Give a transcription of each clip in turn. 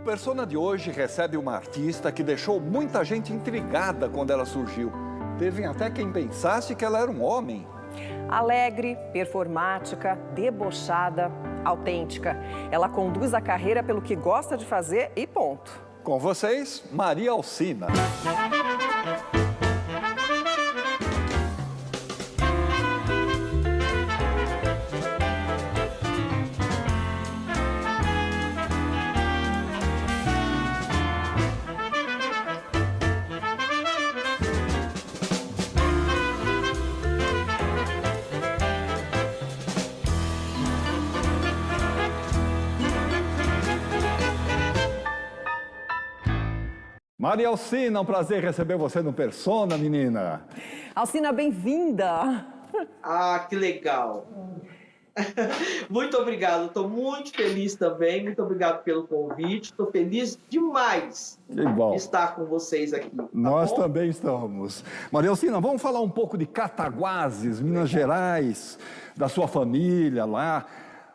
Persona de hoje recebe uma artista que deixou muita gente intrigada quando ela surgiu. Teve até quem pensasse que ela era um homem. Alegre, performática, debochada, autêntica. Ela conduz a carreira pelo que gosta de fazer e ponto. Com vocês, Maria Alcina. Maria Alcina, um prazer receber você no Persona, menina. Alcina, bem-vinda! Ah, que legal! Muito obrigado, estou muito feliz também, muito obrigado pelo convite, estou feliz demais de estar com vocês aqui. Tá Nós bom? também estamos. Maria Alcina, vamos falar um pouco de Cataguases, Minas Gerais, da sua família lá.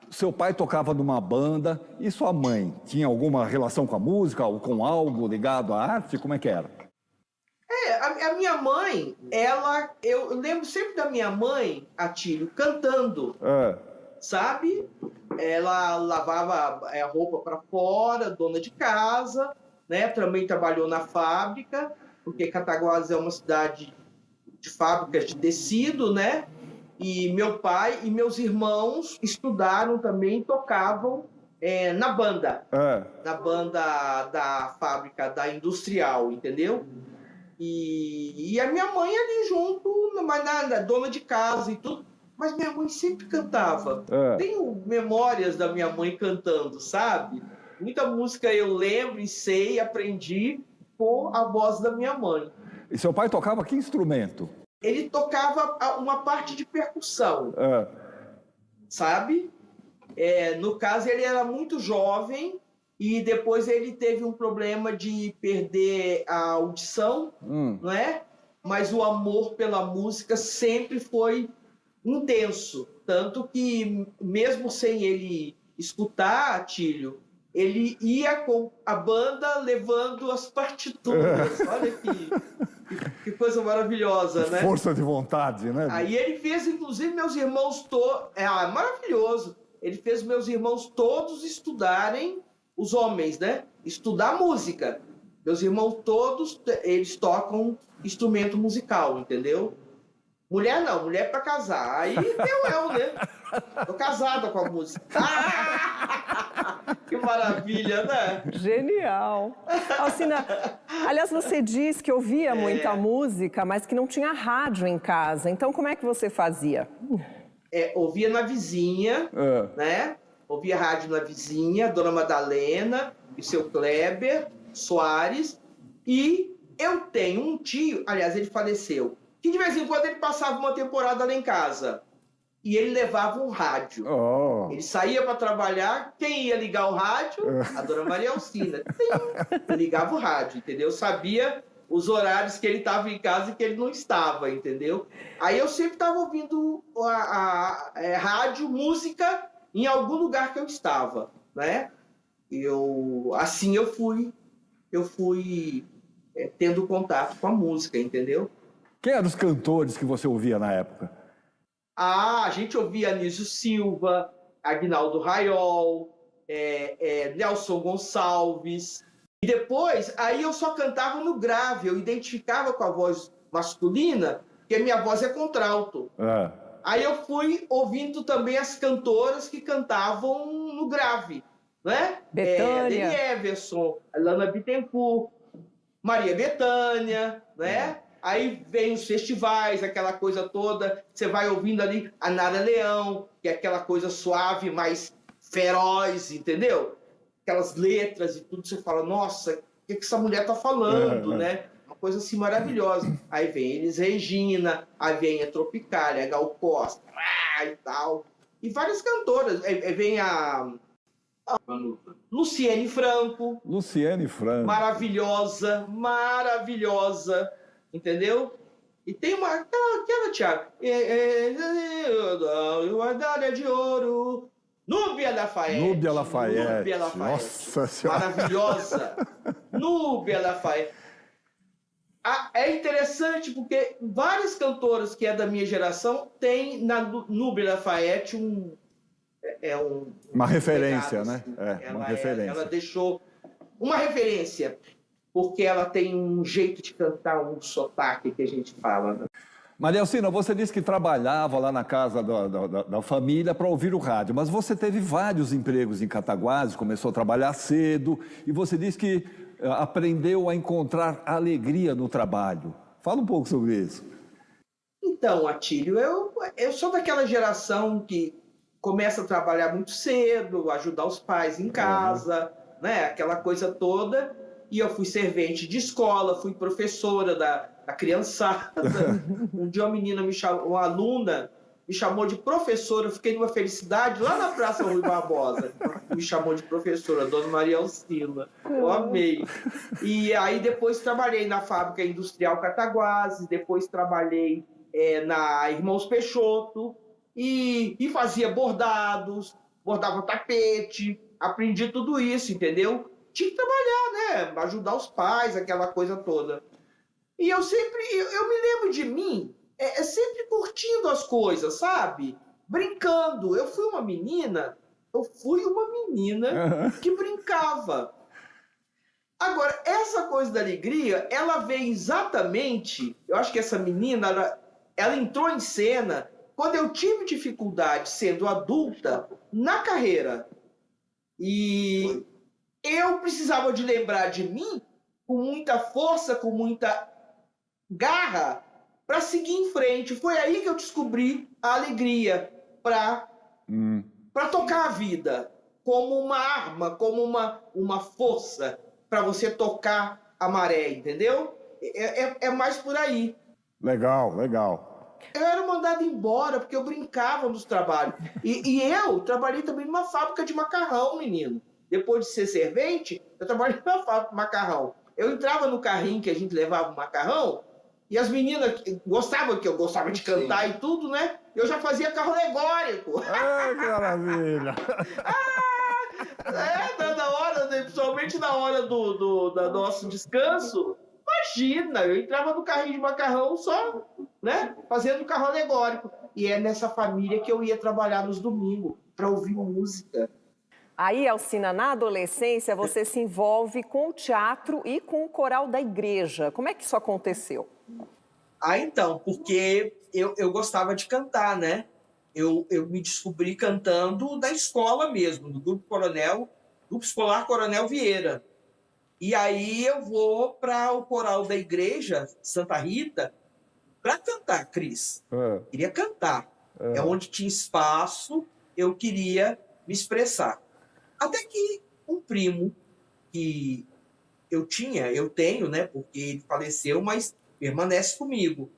Seu pai tocava numa banda e sua mãe tinha alguma relação com a música ou com algo ligado à arte? Como é que era? A minha mãe, eu lembro sempre da minha mãe, Atílio, cantando, sabe? Ela lavava a roupa para fora, dona de casa, né? Também trabalhou na fábrica, porque Cataguases é uma cidade de fábricas de tecido, né? E meu pai e meus irmãos estudaram também, tocavam na banda da fábrica, da industrial, entendeu? E a minha mãe ali junto, mas nada, dona de casa e tudo. Mas minha mãe sempre cantava. Tenho memórias da minha mãe cantando, sabe? Muita música eu lembro e sei, aprendi com a voz da minha mãe. E seu pai tocava que instrumento? Ele tocava uma parte de percussão, sabe? No caso, ele era muito jovem e depois ele teve um problema de perder a audição, não é? Mas o amor pela música sempre foi intenso. Tanto que, mesmo sem ele escutar, Atílio, ele ia com a banda levando as partituras. Olha que coisa maravilhosa, né? Força de vontade, né? Aí ele fez, inclusive, meus irmãos todos... maravilhoso! Ele fez meus irmãos todos estudarem, os homens, né? Estudar música. Meus irmãos todos, eles tocam instrumento musical, entendeu? Mulher não, mulher para casar. Aí deu eu, né? Tô casada com a música. Que maravilha, né? Genial! Alcina, aliás, você disse que ouvia muita música, mas que não tinha rádio em casa. Então, como é que você fazia? Ouvia na vizinha, né? Ouvia rádio na vizinha, Dona Madalena e seu Kleber Soares. E eu tenho um tio, aliás, ele faleceu, que de vez em quando ele passava uma temporada lá em casa. E ele levava um rádio. Ele saía para trabalhar, quem ia ligar o rádio? A Dona Maria Alcina. Eu ligava o rádio, entendeu? Eu sabia os horários que ele estava em casa e que ele não estava, entendeu? Aí eu sempre estava ouvindo a rádio, música, em algum lugar que eu estava, né? Assim eu fui tendo contato com a música, entendeu? Quem eram os cantores que você ouvia na época? A gente ouvia Anísio Silva, Aguinaldo Raiol, Nelson Gonçalves. E depois, aí eu só cantava no grave, eu identificava com a voz masculina, porque a minha voz é contralto. Aí eu fui ouvindo também as cantoras que cantavam no grave, né? Betânia. Deni Everson, Lana Bittencourt, Maria Bethânia, né? Aí vem os festivais, aquela coisa toda, você vai ouvindo ali a Nara Leão, que é aquela coisa suave, mais feroz, entendeu? Aquelas letras e tudo, você fala, nossa, o que essa mulher tá falando, né? Uma coisa assim maravilhosa. Aí vem Elis Regina, aí vem a Tropicália, a Gal Costa, e tal. E várias cantoras. Aí vem a Luciene Franco. Luciene Franco. Maravilhosa, maravilhosa. Entendeu? E tem aquela Thiago. Guardária de ouro, Núbia Lafayette. Núbia Lafayette. Núbia Lafayette. Nossa Senhora. Maravilhosa. Núbia Lafayette. É interessante porque várias cantoras que é da minha geração têm na Núbia Lafayette uma referência, legado, né? assim. Uma referência. Ela deixou uma referência, porque ela tem um jeito de cantar, um sotaque que a gente fala, né? Maria Alcina, você disse que trabalhava lá na casa da família para ouvir o rádio, mas você teve vários empregos em Cataguases, começou a trabalhar cedo, e você disse que aprendeu a encontrar alegria no trabalho. Fala um pouco sobre isso. Então, Atílio, eu sou daquela geração que começa a trabalhar muito cedo, ajudar os pais em casa, né? Aquela coisa toda. E eu fui servente de escola, fui professora da criançada. Um dia uma aluna me chamou de professora, eu fiquei numa felicidade lá na Praça Rui Barbosa. Me chamou de professora, Dona Maria Alcina. Eu amei. E aí depois trabalhei na Fábrica Industrial Cataguases, depois trabalhei na Irmãos Peixoto e fazia bordados, bordava tapete, aprendi tudo isso, entendeu? Tinha que trabalhar, né? Ajudar os pais, aquela coisa toda. E eu me lembro de mim, sempre curtindo as coisas, sabe? Brincando. Eu fui uma menina que brincava. Agora, essa coisa da alegria, ela veio exatamente, eu acho que essa menina, ela entrou em cena quando eu tive dificuldade, sendo adulta, na carreira. E eu precisava de lembrar de mim com muita força, com muita garra, para seguir em frente. Foi aí que eu descobri a alegria para tocar a vida como uma arma, como uma força para você tocar a maré, entendeu? É mais por aí. Legal, legal. Eu era mandado embora porque eu brincava nos trabalhos. E eu trabalhei também numa fábrica de macarrão, menino. Depois de ser servente, eu trabalhei numa fábrica de macarrão. Eu entrava no carrinho que a gente levava o macarrão e as meninas gostavam, que eu gostava de cantar e tudo, né? Eu já fazia carro alegórico. Ai, que maravilha! Na hora, principalmente na hora do nosso descanso, imagina, eu entrava no carrinho de macarrão só, né? Fazendo carro alegórico. E é nessa família que eu ia trabalhar nos domingos, para ouvir música. Aí, Alcina, na adolescência, você se envolve com o teatro e com o coral da igreja. Como é que isso aconteceu? Então, porque eu gostava de cantar, né? Eu me descobri cantando da escola mesmo, do Grupo Escolar Coronel Vieira. E aí eu vou para o coral da igreja, Santa Rita, para cantar, Cris. Queria cantar. É onde tinha espaço, eu queria me expressar. Até que um primo que eu tenho, né? Porque ele faleceu, mas permanece comigo.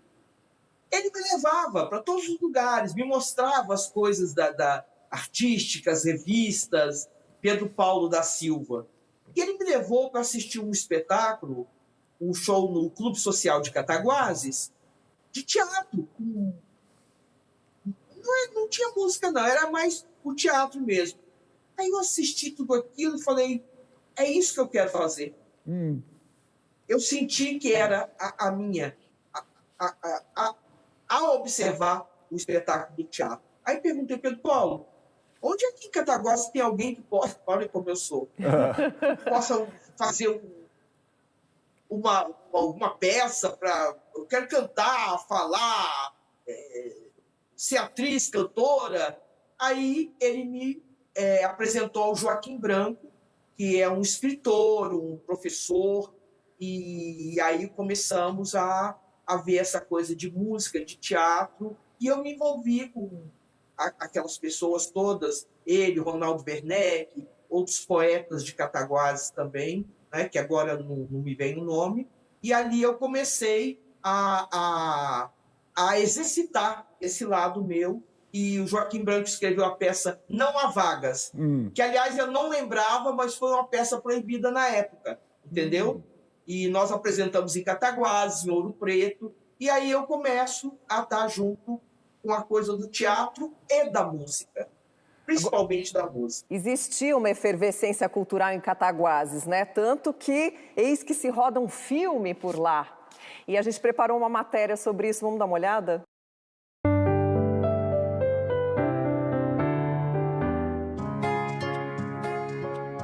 Ele me levava para todos os lugares, me mostrava as coisas artísticas, revistas, Pedro Paulo da Silva. E ele me levou para assistir um espetáculo, um show no Clube Social de Cataguases, de teatro. Não tinha música, não, era mais o teatro mesmo. Aí eu assisti tudo aquilo e falei, é isso que eu quero fazer. Eu senti que era a minha... Ao observar o espetáculo do teatro. Aí perguntei, Pedro Paulo, onde é que em Cataguases tem alguém que possa, olha como eu sou, possa fazer uma peça para... Eu quero cantar, falar, ser atriz, cantora. Aí ele me apresentou ao Joaquim Branco, que é um escritor, um professor, e aí começamos a ver essa coisa de música, de teatro, e eu me envolvi com aquelas pessoas todas, ele, Ronaldo Werneck, outros poetas de Cataguases também, né, que agora não me vem o nome, e ali eu comecei a exercitar esse lado meu, e o Joaquim Branco escreveu a peça Não Há Vagas, que, aliás, eu não lembrava, mas foi uma peça proibida na época, entendeu? E nós apresentamos em Cataguases, em Ouro Preto, e aí eu começo a estar junto com a coisa do teatro e da música. principalmente da música. Existia uma efervescência cultural em Cataguases, né? Tanto que eis que se roda um filme por lá. E a gente preparou uma matéria sobre isso, vamos dar uma olhada?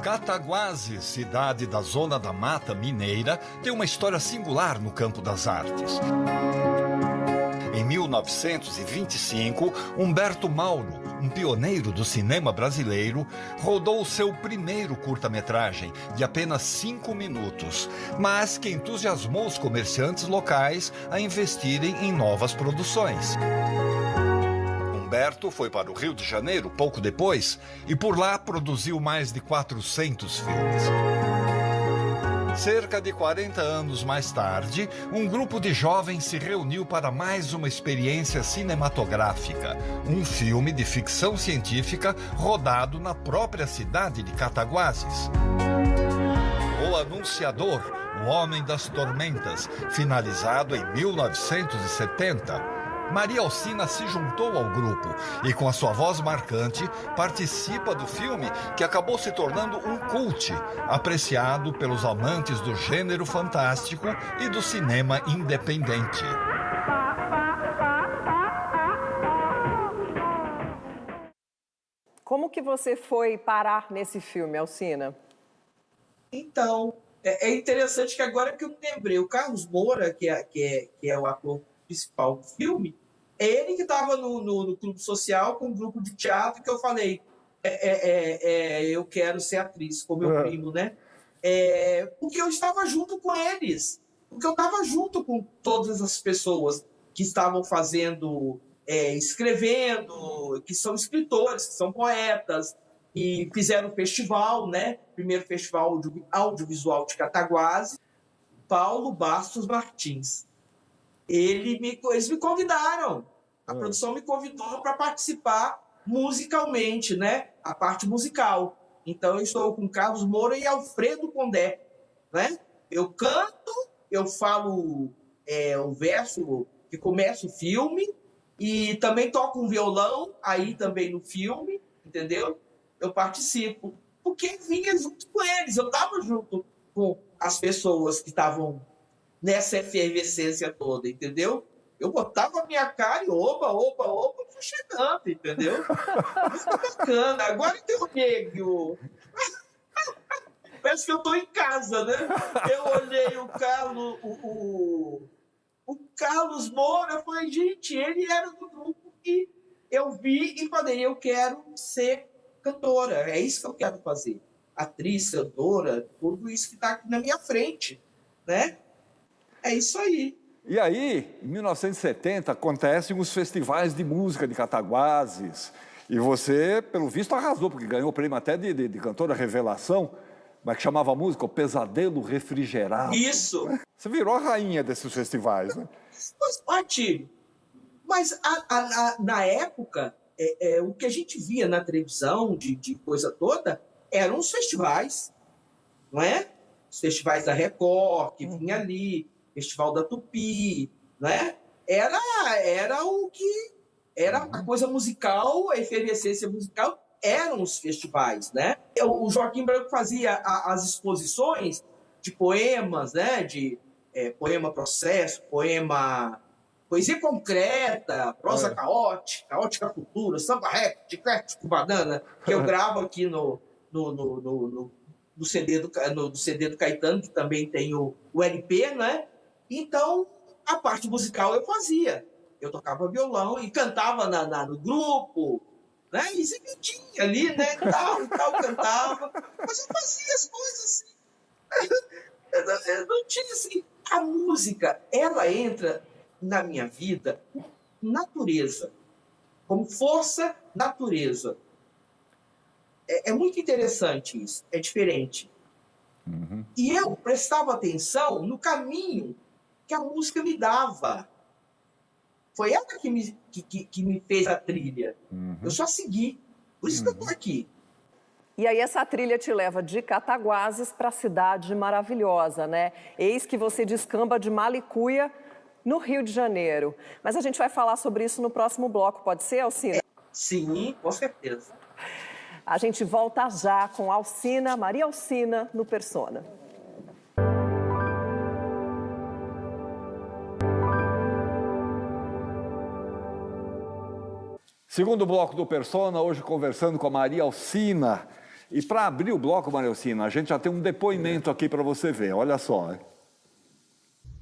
Cataguases, cidade da Zona da Mata Mineira, tem uma história singular no campo das artes. Em 1925, Humberto Mauro, um pioneiro do cinema brasileiro, rodou o seu primeiro curta-metragem, de apenas 5 minutos, mas que entusiasmou os comerciantes locais a investirem em novas produções. Humberto foi para o Rio de Janeiro pouco depois e por lá produziu mais de 400 filmes. Cerca de 40 anos mais tarde, um grupo de jovens se reuniu para mais uma experiência cinematográfica, um filme de ficção científica rodado na própria cidade de Cataguases. O Anunciador, o Homem das Tormentas, finalizado em 1970. Maria Alcina se juntou ao grupo e, com a sua voz marcante, participa do filme que acabou se tornando um cult, apreciado pelos amantes do gênero fantástico e do cinema independente. Como que você foi parar nesse filme, Alcina? Então, é interessante que agora que eu me lembrei, o Carlos Moura, que é o ator principal do filme, é ele que estava no clube social com um grupo de teatro que eu falei, eu quero ser atriz, com meu primo, né? Porque eu estava junto com eles, porque eu estava junto com todas as pessoas que estavam fazendo, escrevendo, que são escritores, que são poetas, e fizeram um festival, né? Primeiro festival audiovisual de Cataguases, Paulo Bastos Martins. Eles me convidaram, a produção me convidou para participar musicalmente, né? A parte musical. Então, eu estou com Carlos Moura e Alfredo Condé, né? Eu canto, eu falo o verso que começa o filme e também toco um violão aí também no filme, entendeu? Eu participo, porque vinha junto com eles, eu estava junto com as pessoas que estavam nessa efervescência toda, entendeu? Eu botava a minha cara e opa, fui chegando, entendeu? Muito bacana. Agora que eu nego, parece que eu estou em casa, né? Eu olhei o Carlos Moura, falei, gente, ele era do grupo que eu vi e falei, eu quero ser cantora, é isso que eu quero fazer. Atriz, cantora, tudo isso que está aqui na minha frente, né? É isso aí. E aí, em 1970, acontecem os festivais de música de Cataguases. E você, pelo visto, arrasou, porque ganhou o prêmio até de cantora revelação. Como é que chamava a música? O Pesadelo Refrigerado. Isso. Você virou a rainha desses festivais, né? Faz parte. Mas, na época, o que a gente via na televisão, de coisa toda, eram os festivais, não é? Os festivais da Record, que vinha ali, Festival da Tupi, né? Era o que... Era a coisa musical, a efervescência musical, eram os festivais, né? O Joaquim Branco fazia as exposições de poemas, né? De poema processo, poesia concreta, prosa caótica futura, samba rap, eclético, banana, que eu gravo aqui no CD do Caetano, que também tem o LP, né? Então, a parte musical eu fazia. Eu tocava violão e cantava no grupo, né? E se metia ali, né? E tal, cantava. Mas eu fazia as coisas assim. Eu não tinha assim. A música, ela entra na minha vida natureza, como força natureza. É muito interessante isso, é diferente. Uhum. E eu prestava atenção no caminho que a música me dava. Foi ela que me fez a trilha. Uhum. Eu só segui. Por isso que eu estou aqui. E aí essa trilha te leva de Cataguases para a cidade maravilhosa, né? Eis que você descamba de Malicuia, no Rio de Janeiro. Mas a gente vai falar sobre isso no próximo bloco, pode ser, Alcina? Sim, com certeza. A gente volta já com Alcina, Maria Alcina, no Persona. Segundo bloco do Persona, hoje conversando com a Maria Alcina. E para abrir o bloco, Maria Alcina, a gente já tem um depoimento aqui para você ver, olha só.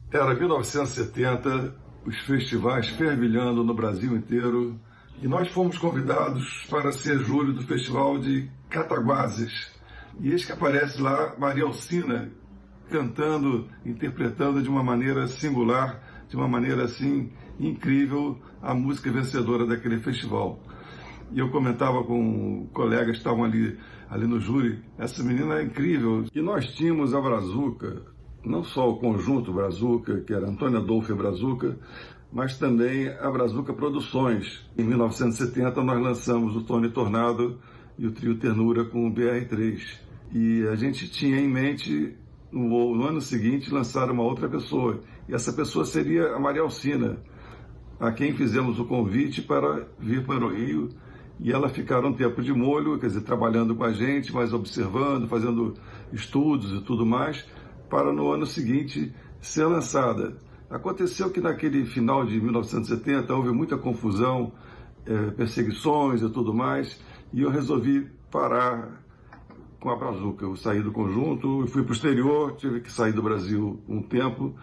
Era 1970, os festivais fervilhando no Brasil inteiro, e nós fomos convidados para ser júri do Festival de Cataguases. E eis que aparece lá Maria Alcina, cantando, interpretando de uma maneira singular, de uma maneira assim incrível, a música vencedora daquele festival. E eu comentava com colegas que estavam ali no júri, essa menina é incrível. E nós tínhamos a Brazuca, não só o conjunto Brazuca, que era Antônio Adolfo e Brazuca, mas também a Brazuca Produções. Em 1970 nós lançamos o Tony Tornado e o Trio Ternura com o BR3. E a gente tinha em mente, no ano seguinte, lançar uma outra pessoa. E essa pessoa seria a Maria Alcina, a quem fizemos o convite para vir para o Rio, e ela ficar um tempo de molho, quer dizer, trabalhando com a gente, mas observando, fazendo estudos e tudo mais, para no ano seguinte ser lançada. Aconteceu que naquele final de 1970 houve muita confusão, perseguições e tudo mais, e eu resolvi parar com a Brazuca. Eu saí do conjunto, fui para o exterior, tive que sair do Brasil um tempo,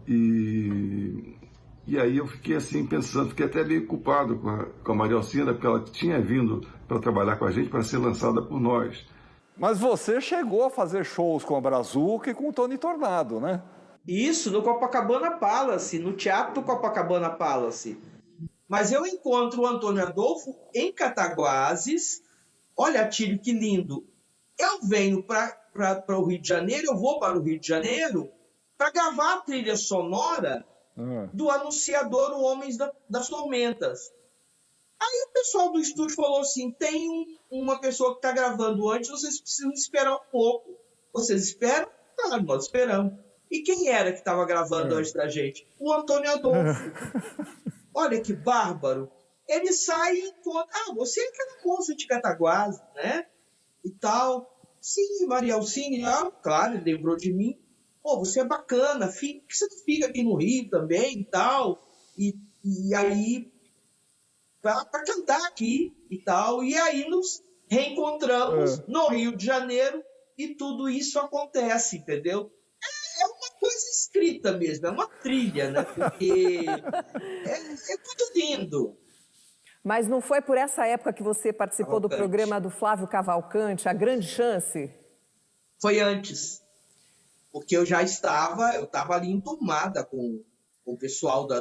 e aí eu fiquei assim pensando, fiquei até meio culpado com a Maria Alcina, porque ela tinha vindo para trabalhar com a gente, para ser lançada por nós. Mas você chegou a fazer shows com a Brazuca e com o Tony Tornado, né? Isso, no Copacabana Palace, no Teatro do Copacabana Palace. Mas eu encontro o Antônio Adolfo em Cataguases. Olha, Tílio, que lindo. Eu venho para o Rio de Janeiro, eu vou para o Rio de Janeiro para gravar a trilha sonora do Anunciador, o Homens das Tormentas. Aí o pessoal do estúdio falou assim, tem uma pessoa que está gravando antes, vocês precisam esperar um pouco. Vocês esperam? Claro, nós esperamos. E quem era que estava gravando antes da gente? O Antônio Adolfo. Olha que bárbaro. Ele sai e encontra... você é aquela moça de Cataguases, né? E tal. Sim, Maria Alcina. Claro, ele lembrou de mim. Pô, você é bacana. Por que você não fica aqui no Rio também e tal? E aí... para cantar aqui e tal. E aí nos reencontramos no Rio de Janeiro e tudo isso acontece, entendeu? É uma coisa escrita mesmo, é uma trilha, né? Porque é tudo lindo. Mas não foi por essa época que você participou do programa do Flávio Cavalcante, A Grande Chance? Foi antes. Porque eu estava ali enturmada com o pessoal dos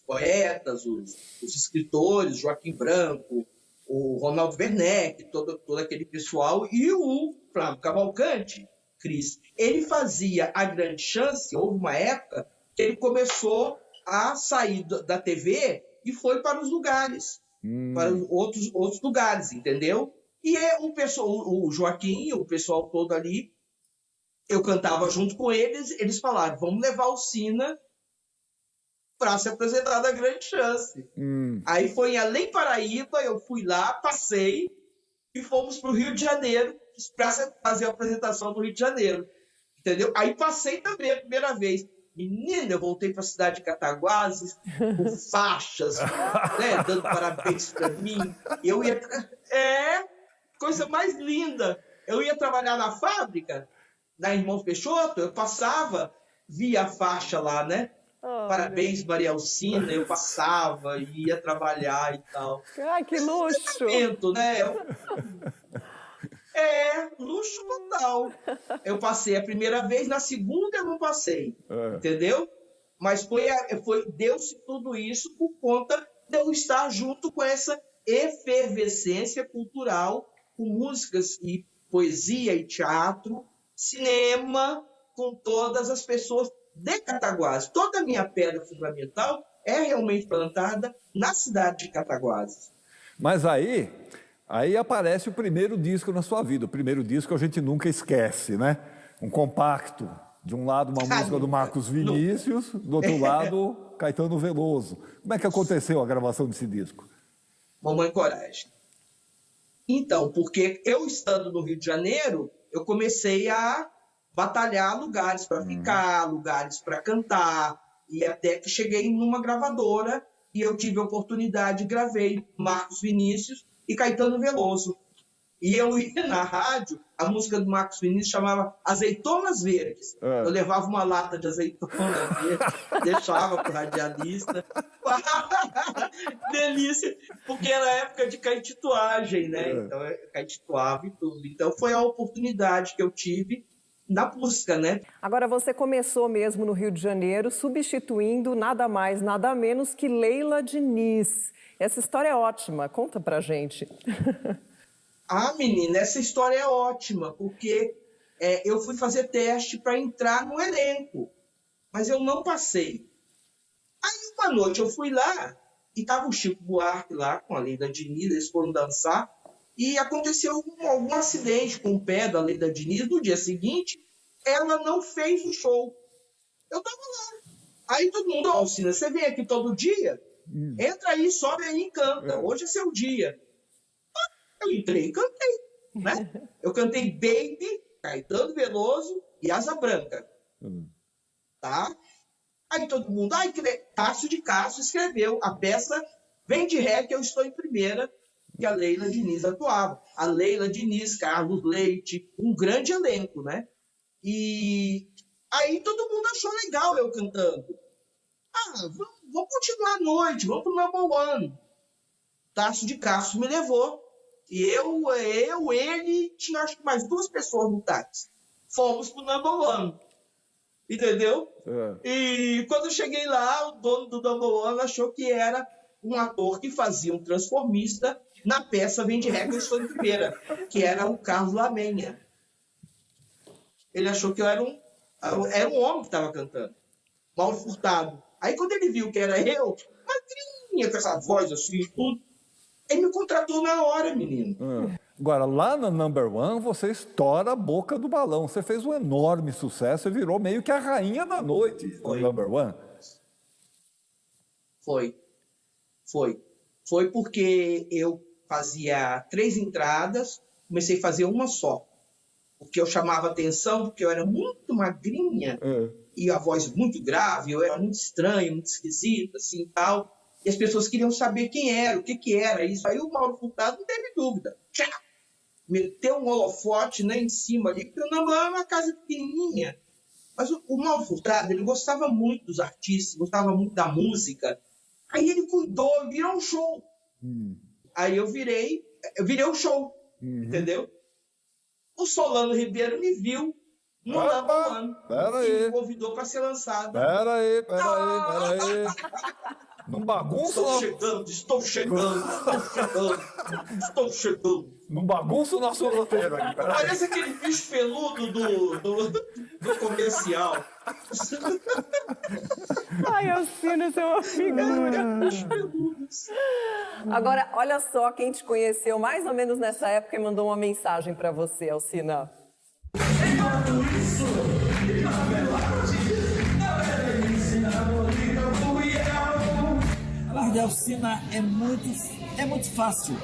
poetas, os escritores, Joaquim Branco, o Ronaldo Werneck, todo aquele pessoal, e o Flávio Cavalcante, Cris, ele fazia A Grande Chance. Houve uma época que ele começou a sair da TV e foi para os lugares, para outros lugares, entendeu? E o Joaquim, o pessoal todo ali, eu cantava junto com eles falaram, vamos levar a Alcina para se apresentar na Grande Chance. Aí foi em Além Paraíba, eu fui lá, passei e fomos para o Rio de Janeiro para fazer a apresentação do Rio de Janeiro, entendeu? Aí passei também a primeira vez. Menina, eu voltei para a cidade de Cataguases com faixas, né, dando parabéns para mim. Eu ia... coisa mais linda. Eu ia trabalhar na fábrica, na Irmão Peixoto, eu passava, via a faixa lá, né? Parabéns, Maria Alcina, eu passava, ia trabalhar e tal. Ai, que luxo! Né? Luxo total. Eu passei a primeira vez, na segunda eu não passei, entendeu? Mas deu-se tudo isso por conta de eu estar junto com essa efervescência cultural, com músicas e poesia e teatro, cinema, com todas as pessoas de Cataguases. Toda a minha pedra fundamental é realmente plantada na cidade de Cataguases. Mas aí aparece o primeiro disco na sua vida. O primeiro disco a gente nunca esquece, né? Um compacto. De um lado, uma música do Marcos Vinícius, do outro lado, Caetano Veloso. Como é que aconteceu a gravação desse disco? Mamãe Coragem. Então, porque eu estando no Rio de Janeiro, eu comecei a batalhar lugares para ficar, lugares para cantar, e até que cheguei numa gravadora e eu tive a oportunidade, gravei Marcos Vinícius e Caetano Veloso. E eu ia na rádio, a música do Marcos Vinícius chamava Azeitonas Verdes. Eu levava uma lata de azeitona verde, deixava para o radialista. Delícia, porque era época de caetituagem, né? Então eu caetituava e tudo. Então foi a oportunidade que eu tive na música, né? Agora, você começou mesmo no Rio de Janeiro, substituindo nada mais, nada menos que Leila Diniz. Essa história é ótima, conta pra gente. Ah, menina, essa história é ótima, porque eu fui fazer teste para entrar no elenco, mas eu não passei. Aí uma noite eu fui lá e estava o Chico Buarque lá com a Leila Diniz, eles foram dançar, e aconteceu algum acidente com o pé da Leila Diniz. No dia seguinte, ela não fez o show. Eu estava lá. Aí todo mundo, Alcina, você vem aqui todo dia? Entra aí, sobe aí e canta. Hoje é seu dia. Eu entrei e cantei, né? Eu cantei Baby, Caetano Veloso e Asa Branca. Tá? Aí todo mundo, Tássio de Castro escreveu a peça Vem de Ré que eu estou em primeira, que a Leila Diniz atuava. A Leila Diniz, Carlos Leite, um grande elenco, né? E aí todo mundo achou legal eu cantando. Vamos continuar a noite, vamos pro Number One. Tássio de Castro me levou. E ele, tinha acho que mais 2 pessoas no táxi. Fomos pro Number One. Entendeu? E quando eu cheguei lá, o dono do Number One achou que era um ator que fazia um transformista na peça Vem de Ré que eu estou em primeira, que era o Carlos Lamenha. Ele achou que eu era um homem que estava cantando. Mauro Furtado. Aí quando ele viu que era eu, magrinha, com essa voz assim, tudo, ele me contratou na hora, menino. Agora, lá no Number One, você estoura a boca do balão. Você fez um enorme sucesso e virou meio que a rainha da noite no Number One. Foi porque eu fazia 3 entradas, comecei a fazer uma só. Porque eu chamava atenção, porque eu era muito magrinha e a voz muito grave, eu era muito estranha, muito esquisita, assim e tal. E as pessoas queriam saber quem era, o que era isso. Aí o Mauro Furtado não teve dúvida. Meteu um holofote, né, em cima ali, porque o Number One é uma casa pequenininha. Mas o Mauro Furtado, ele gostava muito dos artistas, gostava muito da música. Aí ele cuidou, virou um show. Aí eu virei o show, entendeu? O Solano Ribeiro me viu no Number One e me convidou para ser lançado. Peraí. Não bagunça. Estou chegando. Não bagunça o nosso roteiro aí. Parece aquele bicho peludo do comercial. Ai, Alcina, você é uma figura. Agora, olha só quem te conheceu mais ou menos nessa época e mandou uma mensagem para você, Alcina. Falar de Alcina é muito fácil,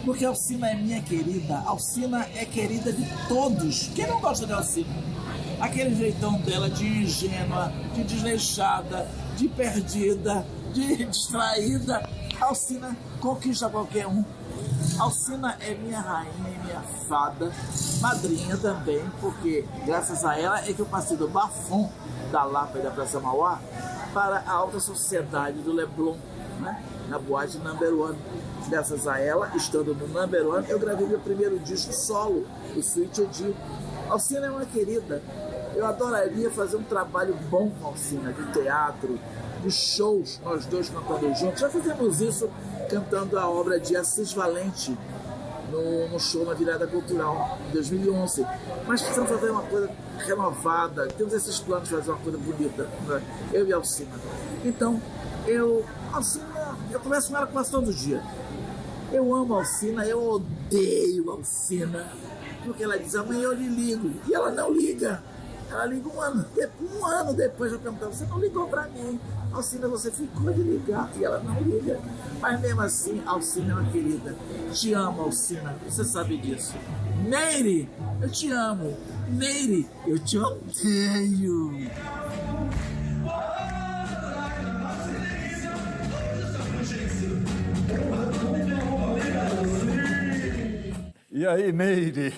porque Alcina é minha querida, Alcina é querida de todos. Quem não gosta de Alcina? Aquele jeitão dela de ingênua, de desleixada, de perdida, de distraída. Alcina conquista qualquer um. Alcina é minha rainha, minha fada, madrinha também, porque graças a ela é que eu passei do bafão da Lapa e da Praça Mauá para a alta sociedade do Leblon, né? Na boate Number One. Graças a ela, estando no Number One, eu gravei meu primeiro disco solo, o Sweet Edi. Alcina é uma querida. Eu adoraria fazer um trabalho bom com a Alcina, de teatro, de shows, nós dois cantando juntos. Já fizemos isso cantando a obra de Assis Valente no show na Virada Cultural, em 2011. Mas precisamos fazer uma coisa renovada, temos esses planos de fazer uma coisa bonita, né? Eu e a Alcina. Então, eu converso com ela quase todo dia. Eu amo a Alcina, eu odeio a Alcina, porque ela diz, amanhã eu lhe ligo, e ela não liga. Ela liga um ano depois eu pergunto, você não ligou pra mim? Alcina, você ficou de ligar e ela não liga. Mas mesmo assim, Alcina é uma querida. Te amo, Alcina, você sabe disso. Meire, eu te amo. Meire, eu te odeio. E aí, Meire?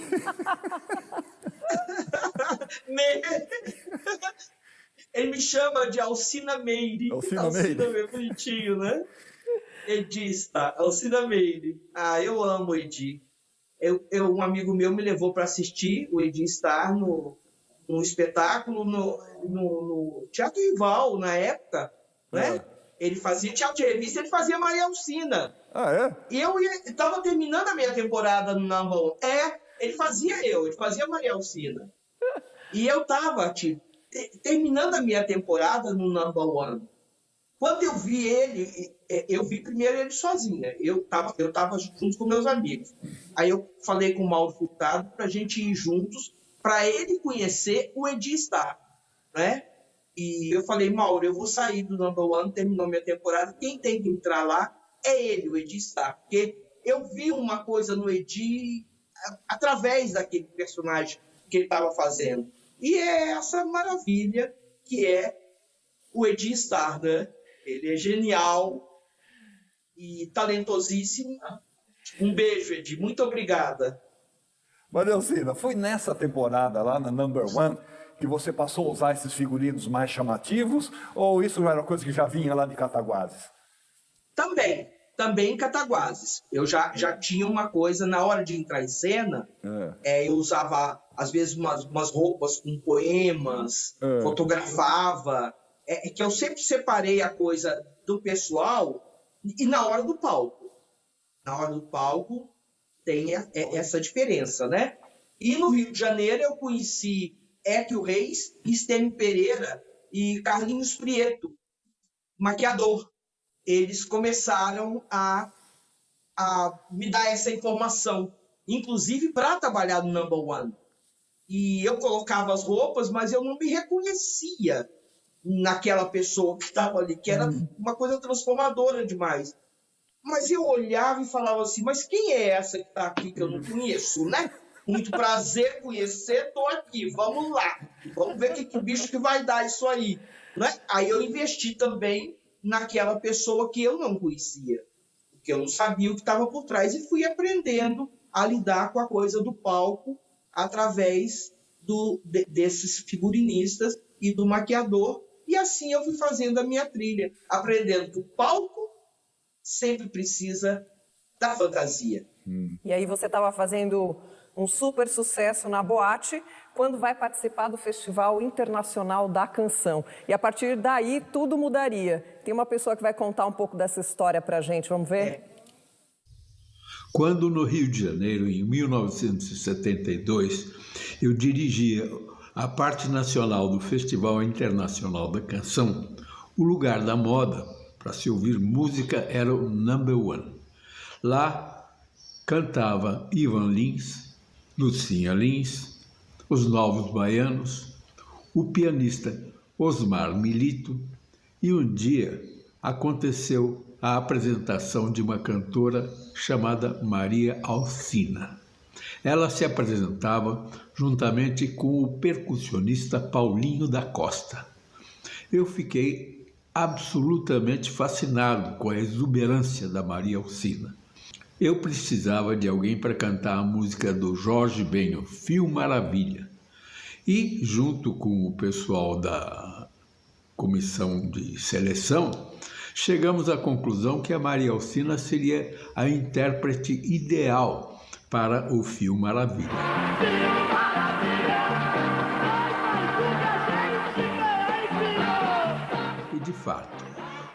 Ele me chama de Alcina Meire. Alcina Meire. É bonitinho, né? Edista, Alcina Meire. Ah, eu amo o Edi. Um amigo meu me levou para assistir o Edi estar no espetáculo no Teatro Rival, na época, né? Ele fazia teatro de revista, ele fazia Maria Alcina. Ah, é? E eu estava terminando a minha temporada no Number One. Ele fazia Maria Alcina. E eu estava terminando a minha temporada no Number One. Quando eu vi ele, eu vi primeiro ele sozinho, né? Eu tava junto com meus amigos. Aí eu falei com o Mauro Furtado para a gente ir juntos, para ele conhecer o Edi Star, né? E eu falei, Mauro, eu vou sair do Number One, terminou minha temporada, quem tem que entrar lá é ele, o Edi Star. Porque eu vi uma coisa no Edi através daquele personagem que ele estava fazendo. E é essa maravilha que é o Edi Star, né? Ele é genial e talentosíssimo. Um beijo, Edi. Muito obrigada. Maria Alcina, foi nessa temporada lá na Number One que você passou a usar esses figurinos mais chamativos, ou isso era uma coisa que já vinha lá de Cataguases? Também em Cataguases. Eu já tinha uma coisa, na hora de entrar em cena, eu usava, às vezes, umas roupas com poemas, fotografava, que eu sempre separei a coisa do pessoal e na hora do palco. Na hora do palco tem essa diferença, né? E no Rio de Janeiro eu conheci Équio Reis, Estênio Pereira e Carlinhos Prieto, maquiador. Eles começaram a me dar essa informação, inclusive para trabalhar no Number One. E eu colocava as roupas, mas eu não me reconhecia naquela pessoa que estava ali, que era uma coisa transformadora demais. Mas eu olhava e falava assim, mas quem é essa que está aqui que eu não conheço, né? Muito prazer conhecer, estou aqui, vamos lá. Vamos ver que bicho que vai dar isso aí, né? Aí eu investi também naquela pessoa que eu não conhecia, porque eu não sabia o que estava por trás, e fui aprendendo a lidar com a coisa do palco através desses figurinistas e do maquiador, e assim eu fui fazendo a minha trilha, aprendendo que o palco sempre precisa da fantasia. E aí você estava fazendo um super sucesso na boate, quando vai participar do Festival Internacional da Canção. E a partir daí, tudo mudaria. Tem uma pessoa que vai contar um pouco dessa história para a gente, vamos ver? Quando no Rio de Janeiro, em 1972, eu dirigia a parte nacional do Festival Internacional da Canção, o lugar da moda para se ouvir música era o Number One. Lá cantava Ivan Lins, Lucinha Lins, os Novos Baianos, o pianista Osmar Milito, e um dia aconteceu a apresentação de uma cantora chamada Maria Alcina. Ela se apresentava juntamente com o percussionista Paulinho da Costa. Eu fiquei absolutamente fascinado com a exuberância da Maria Alcina. Eu precisava de alguém para cantar a música do Jorge Benho, Fio Maravilha. E, junto com o pessoal da comissão de seleção, chegamos à conclusão que a Maria Alcina seria a intérprete ideal para o Fio Maravilha. E, de fato,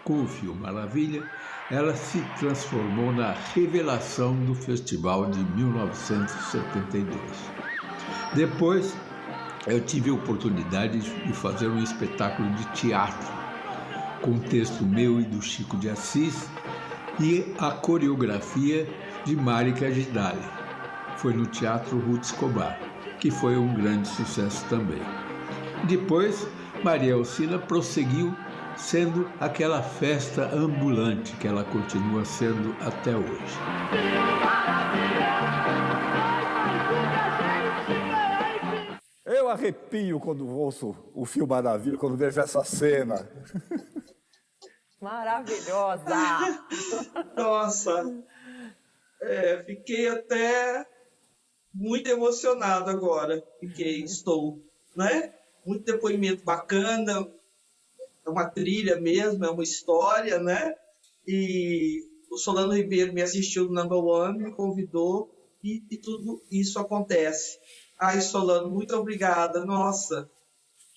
com o Fio Maravilha, ela se transformou na revelação do festival de 1972. Depois, eu tive a oportunidade de fazer um espetáculo de teatro, com texto meu e do Chico de Assis, e a coreografia de Márica Gidali. Foi no Teatro Ruth Escobar, que foi um grande sucesso também. Depois, Maria Alcina prosseguiu sendo aquela festa ambulante que ela continua sendo até hoje. Eu arrepio quando ouço o Fio Maravilha, quando vejo essa cena. Maravilhosa! Nossa, fiquei até muito emocionado agora. Estou, né? Muito depoimento bacana, é uma trilha mesmo, é uma história, né? E o Solano Ribeiro me assistiu no Number One, me convidou e tudo isso acontece. Ai, Solano, muito obrigada, nossa.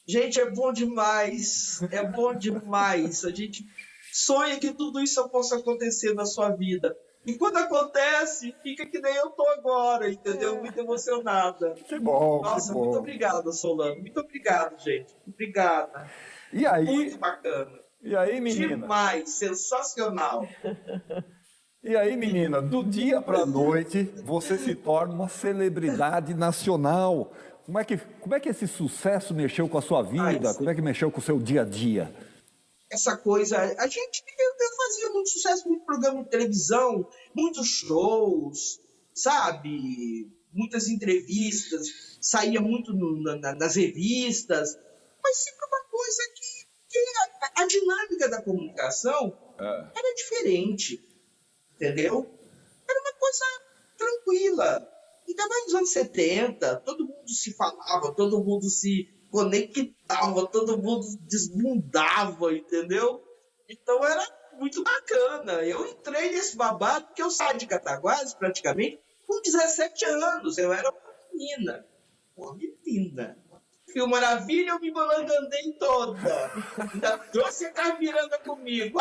Gente, é bom demais, é bom demais. A gente sonha que tudo isso possa acontecer na sua vida. E quando acontece, fica que nem eu tô agora, entendeu? Muito emocionada. Que bom, nossa, que bom. Muito obrigada, Solano. Muito obrigado, gente. Obrigada. E aí? Muito bacana. E aí, menina? Demais, sensacional. E aí, menina, do dia para a noite, você se torna uma celebridade nacional. Como é que esse sucesso mexeu com a sua vida? Como é que mexeu com o seu dia a dia? Essa coisa, eu fazia muito sucesso, muito programa de televisão, muitos shows, sabe? Muitas entrevistas, saía muito nas revistas, mas sempre uma coisa que a dinâmica da comunicação era diferente, entendeu? Era uma coisa tranquila. E também nos anos 70, todo mundo se falava, todo mundo se conectava, todo mundo desbundava, entendeu? Então era muito bacana. Eu entrei nesse babado porque eu saí de Cataguases praticamente com 17 anos. Eu era uma menina. Fio Maravilha, eu me balangandei toda. Ainda trouxe a Carmiranda comigo.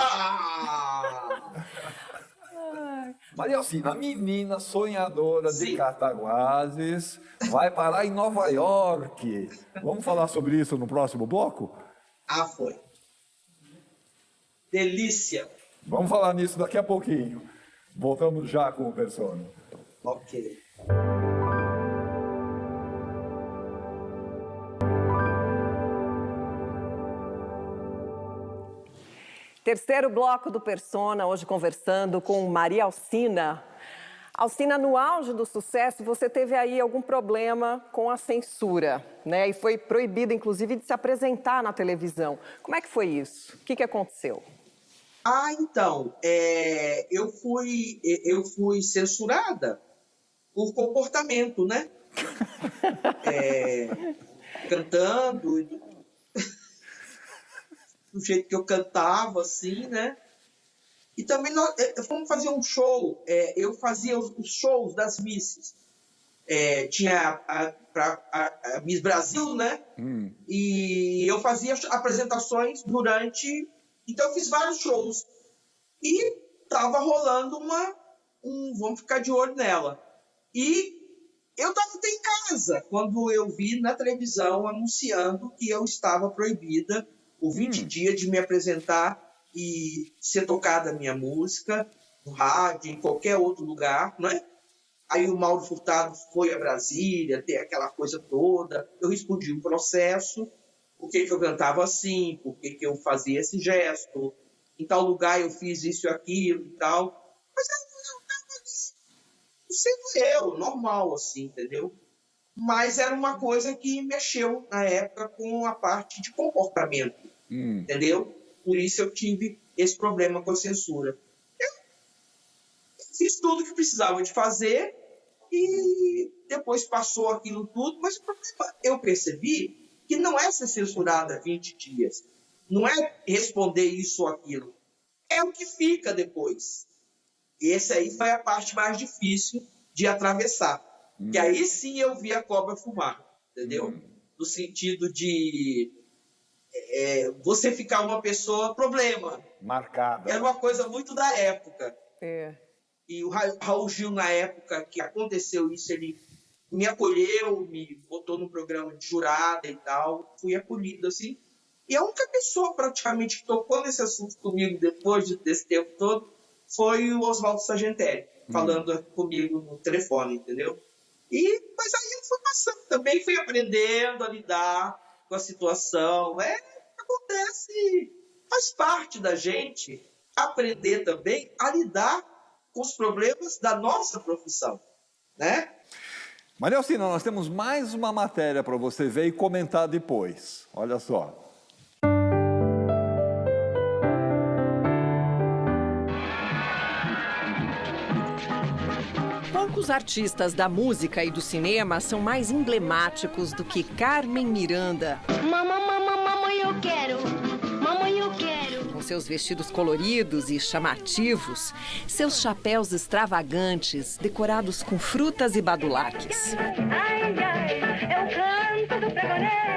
Maria Alcina, a menina sonhadora de Cataguases vai parar em Nova York. Vamos falar sobre isso no próximo bloco? Foi. Delícia. Vamos falar nisso daqui a pouquinho. Voltamos já com o Persona. Ok. Terceiro bloco do Persona, hoje conversando com Maria Alcina. Alcina, no auge do sucesso, você teve aí algum problema com a censura, né? E foi proibida, inclusive, de se apresentar na televisão. Como é que foi isso? O que aconteceu? Então, eu fui censurada por comportamento, né? Cantando, do jeito que eu cantava, assim, né? E também nós fomos fazer um show, eu fazia os shows das misses. Tinha a Miss Brasil, né? E eu fazia apresentações durante... Então eu fiz vários shows. E tava rolando vamos ficar de olho nela. E eu estava até em casa quando eu vi na televisão anunciando que eu estava proibida por 20 dias de me apresentar e ser tocada a minha música no rádio, em qualquer outro lugar, não é? Aí o Mauro Furtado foi a Brasília, tem aquela coisa toda. Eu respondi um processo, por que eu cantava assim, por que eu fazia esse gesto, em tal lugar eu fiz isso e aquilo e tal. Mas eu estava ali, sendo eu, normal, assim, entendeu? Mas era uma coisa que mexeu, na época, com a parte de comportamento, entendeu? Por isso eu tive esse problema com a censura. Eu fiz tudo que precisava de fazer e depois passou aquilo tudo, mas o problema, eu percebi que não é ser censurada 20 dias, não é responder isso ou aquilo, é o que fica depois. Esse aí foi a parte mais difícil de atravessar, que aí sim eu vi a cobra fumar, entendeu? No sentido de você ficar uma pessoa problema. Marcada. Era uma coisa muito da época. E o Raul Gil, na época que aconteceu isso, ele me acolheu, me botou no programa de jurada e tal. Fui acolhido, assim. E a única pessoa, praticamente, que tocou nesse assunto comigo depois desse tempo todo foi o Oswaldo Sargentelli, falando comigo no telefone, entendeu? Mas aí eu fui passando também, fui aprendendo a lidar com a situação. Acontece faz parte da gente aprender também a lidar com os problemas da nossa profissão, né? Maria Alcina, nós temos mais uma matéria para você ver e comentar depois. Olha só. Poucos artistas da música e do cinema são mais emblemáticos do que Carmen Miranda. Mamãe, eu quero. Mamãe, eu quero. Com seus vestidos coloridos e chamativos, seus chapéus extravagantes, decorados com frutas e badulaques. Ai, eu canto do pregoneiro.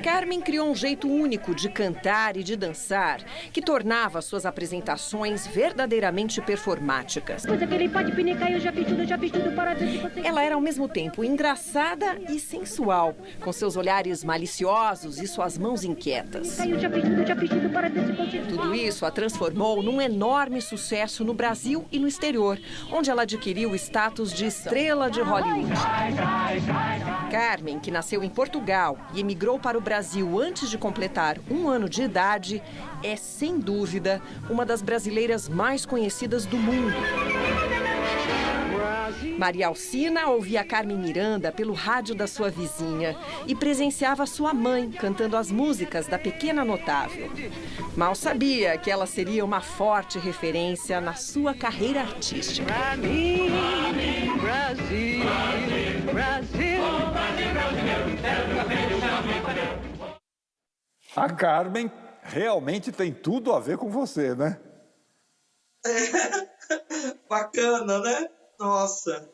Carmen criou um jeito único de cantar e de dançar, que tornava suas apresentações verdadeiramente performáticas. Coisa que ele pode pinicar, eu já fiz tudo para ver se você... Ela era ao mesmo tempo engraçada e sensual, com seus olhares maliciosos e suas mãos inquietas. Eu já fiz tudo para ver se você... Tudo isso a transformou num enorme sucesso no Brasil e no exterior, onde ela adquiriu o status de estrela de Hollywood. Carmen, que nasceu em Portugal e emigrou para o Brasil antes de completar 1 ano de idade, é, sem dúvida, uma das brasileiras mais conhecidas do mundo. Maria Alcina ouvia Carmen Miranda pelo rádio da sua vizinha e presenciava sua mãe cantando as músicas da Pequena Notável. Mal sabia que ela seria uma forte referência na sua carreira artística. A Carmen realmente tem tudo a ver com você, né? Bacana, né? Nossa.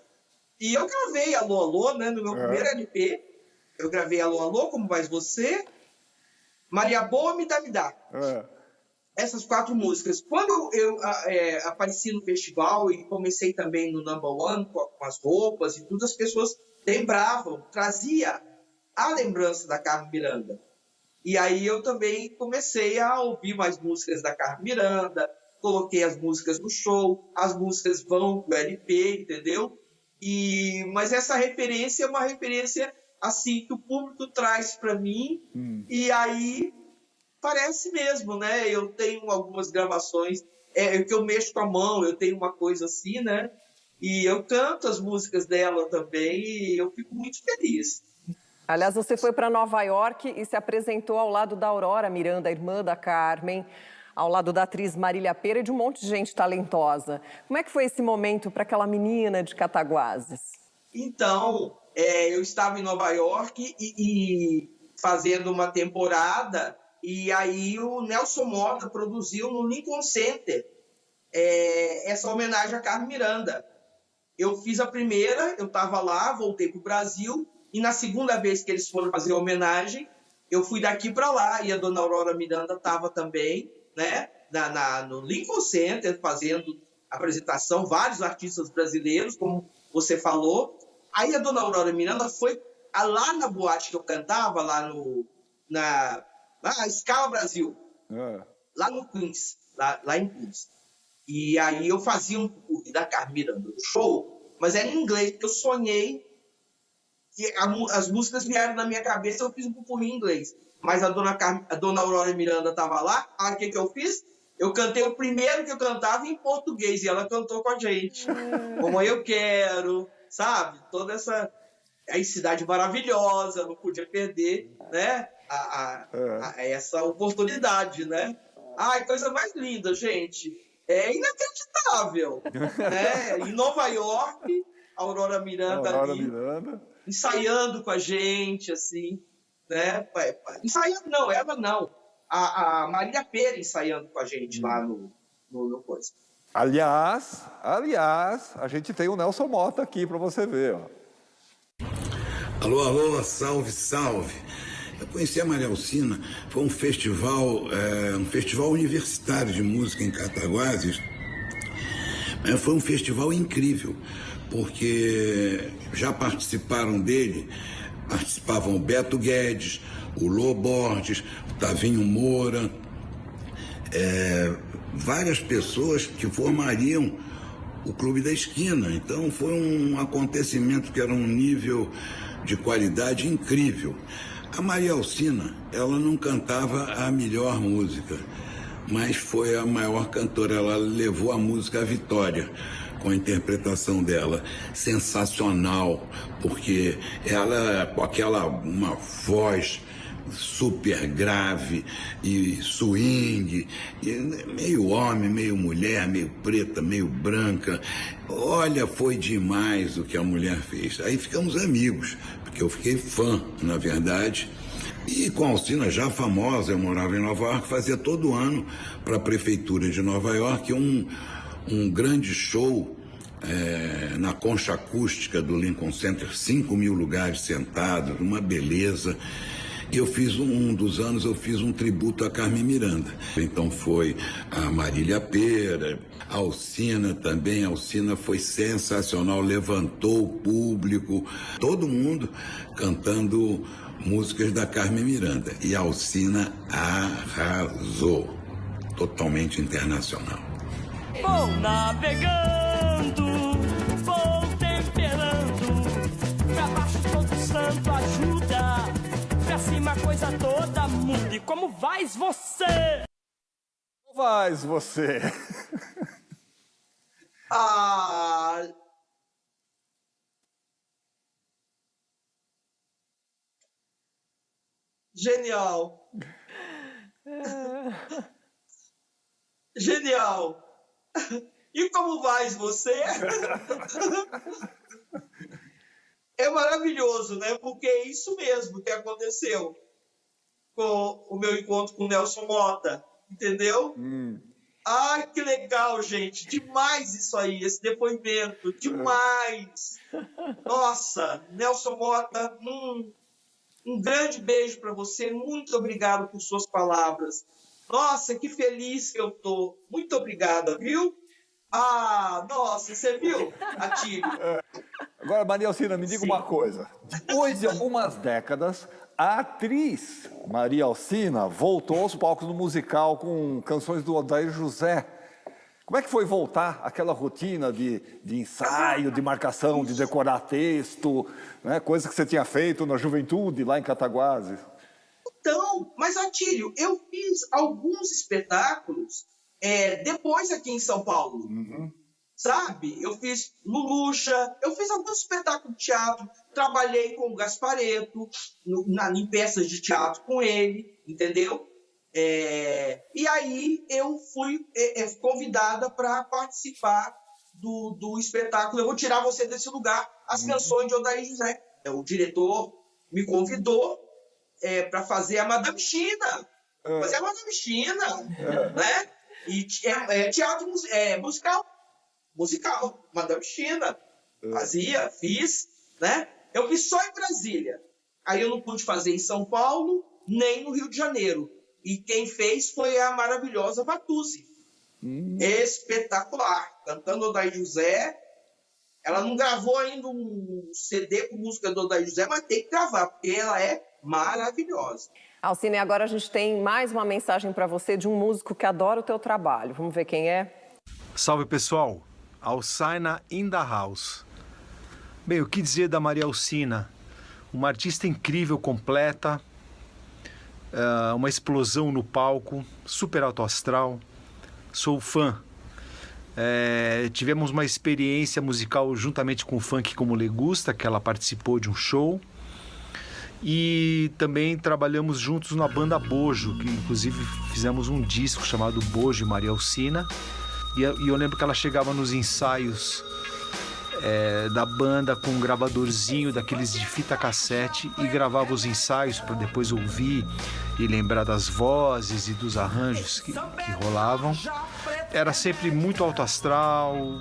E eu gravei Alô, Alô, né? No meu primeiro LP. Eu gravei Alô, Alô, Como Vais Você? Maria Boa, Me Dá, Me Dá. Essas 4 músicas. Quando eu apareci no festival e comecei também no Number One, com as roupas e tudo, as pessoas lembravam, trazia a lembrança da Carmen Miranda. E aí eu também comecei a ouvir mais músicas da Carmen Miranda, coloquei as músicas no show, as músicas vão pro LP, entendeu? Mas essa referência é uma referência assim que o público traz para mim, e aí parece mesmo, né? Eu tenho algumas gravações que eu mexo com a mão, eu tenho uma coisa assim, né? E eu canto as músicas dela também e eu fico muito feliz. Aliás, você foi para Nova York e se apresentou ao lado da Aurora Miranda, irmã da Carmen, ao lado da atriz Marília Pêra e de um monte de gente talentosa. Como é que foi esse momento para aquela menina de Cataguases? Então, eu estava em Nova York e fazendo uma temporada, e aí o Nelson Motta produziu no Lincoln Center essa homenagem a Carmen Miranda. Eu fiz a primeira, eu estava lá, voltei para o Brasil, e na segunda vez que eles foram fazer a homenagem, eu fui daqui para lá, e a dona Aurora Miranda estava também, né, no Lincoln Center, fazendo apresentação, vários artistas brasileiros, como você falou. Aí a dona Aurora Miranda foi lá na boate que eu cantava, lá na Scala Brasil, lá no Queens, lá em Queens. E aí eu fazia um pouco da Carmen Miranda, um show, mas era em inglês, porque eu sonhei, e as músicas vieram na minha cabeça, eu fiz um pouco em inglês. Mas a dona Aurora Miranda estava lá, aí o que eu fiz? Eu cantei o primeiro que eu cantava em português, e ela cantou com a gente. Como eu quero, sabe? Toda essa cidade maravilhosa, não podia perder, né? Essa oportunidade, né? Ai, coisa mais linda, gente. É inacreditável. Né? Em Nova York, a Aurora Miranda ensaiando com a gente, assim, né? Ensaiando não, ela não. A Marília Pêra ensaiando com a gente lá no coisa. Aliás, a gente tem o Nelson Motta aqui para você ver, ó. Alô, alô, salve, salve. Eu conheci a Maria Alcina, foi um festival universitário de música em Cataguases. Foi um festival incrível, porque já participaram o Beto Guedes, o Lô Borges, o Tavinho Moura, várias pessoas que formariam o Clube da Esquina. Então foi um acontecimento que era um nível de qualidade incrível. A Maria Alcina, ela não cantava a melhor música, mas foi a maior cantora. Ela levou a música à vitória com a interpretação dela, sensacional, porque ela, com uma voz super grave e swing, e meio homem, meio mulher, meio preta, meio branca. Olha, foi demais o que a mulher fez. Aí ficamos amigos, porque eu fiquei fã, na verdade. E com a Alcina já famosa, eu morava em Nova York, fazia todo ano para a prefeitura de Nova York um grande show na concha acústica do Lincoln Center, 5.000 lugares sentados, uma beleza. E eu fiz um dos anos, eu fiz um tributo a Carmen Miranda. Então foi a Marília Pêra, a Alcina também. A Alcina foi sensacional, levantou o público, todo mundo cantando músicas da Carmen Miranda. E a Alcina arrasou, totalmente internacional. Vou navegando, vou temperando, pra baixo todo santo ajuda, pra cima a coisa toda muda. E como vais você? Como vais você? Genial. Genial. E como vais você? É maravilhoso, né? Porque é isso mesmo que aconteceu com o meu encontro com o Nelson Motta, entendeu? Ai, que legal, gente. Demais isso aí, esse depoimento. Demais. Nossa, Nelson Motta, um grande beijo para você. Muito obrigado por suas palavras. Nossa, que feliz que eu tô. Muito obrigada, viu? Nossa, você viu, Atílio? Agora, Maria Alcina, me diga uma coisa. Depois de algumas décadas, a atriz Maria Alcina voltou aos palcos do musical com canções do Odair José. Como é que foi voltar àquela rotina de ensaio, de marcação, de decorar texto, né? Coisa que você tinha feito na juventude, lá em Cataguases? Então, mas Atílio, eu fiz alguns espetáculos depois aqui em São Paulo, sabe? Eu fiz Lulucha, eu fiz alguns espetáculos de teatro, trabalhei com o Gasparetto, em peças de teatro com ele, entendeu? E aí eu fui convidada para participar do espetáculo Eu Vou Tirar Você Desse Lugar, as canções de Odair José. O diretor me convidou para fazer a Madame China. Fazer a Madame China, né? E teatro musical, Madame China. Fiz, né? Eu fiz só em Brasília. Aí eu não pude fazer em São Paulo, nem no Rio de Janeiro. E quem fez foi a maravilhosa Vatuzzi. Espetacular. Cantando Odair José. Ela não gravou ainda um CD com música do Odair José, mas tem que gravar, porque ela é maravilhosa. Alcina, e agora a gente tem mais uma mensagem para você de um músico que adora o teu trabalho. Vamos ver quem é? Salve, pessoal. Alcina in the house. Bem, o que dizer da Maria Alcina? Uma artista incrível, completa, uma explosão no palco, super alto astral. Sou fã. Tivemos uma experiência musical juntamente com o Funk Como Le Gusta, que ela participou de um show. E também trabalhamos juntos na banda Bojo, que inclusive fizemos um disco chamado Bojo e Maria Alcina. E eu lembro que ela chegava nos ensaios da banda com um gravadorzinho daqueles de fita cassete e gravava os ensaios para depois ouvir e lembrar das vozes e dos arranjos que rolavam. Era sempre muito alto astral,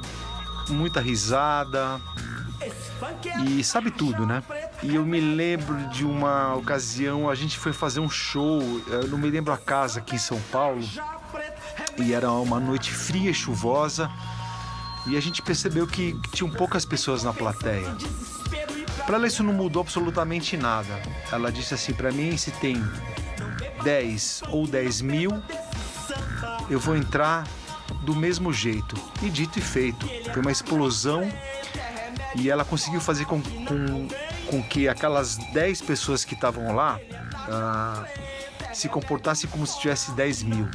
muita risada e sabe tudo, né? E eu me lembro de uma ocasião, a gente foi fazer um show, eu não me lembro a casa, aqui em São Paulo, e era uma noite fria e chuvosa, e a gente percebeu que tinham poucas pessoas na plateia. Para ela isso não mudou absolutamente nada. Ela disse assim para mim, se tem 10 ou 10 mil, eu vou entrar do mesmo jeito. E dito e feito, foi uma explosão, e ela conseguiu fazer com que aquelas 10 pessoas que estavam lá se comportassem como se tivesse 10 mil.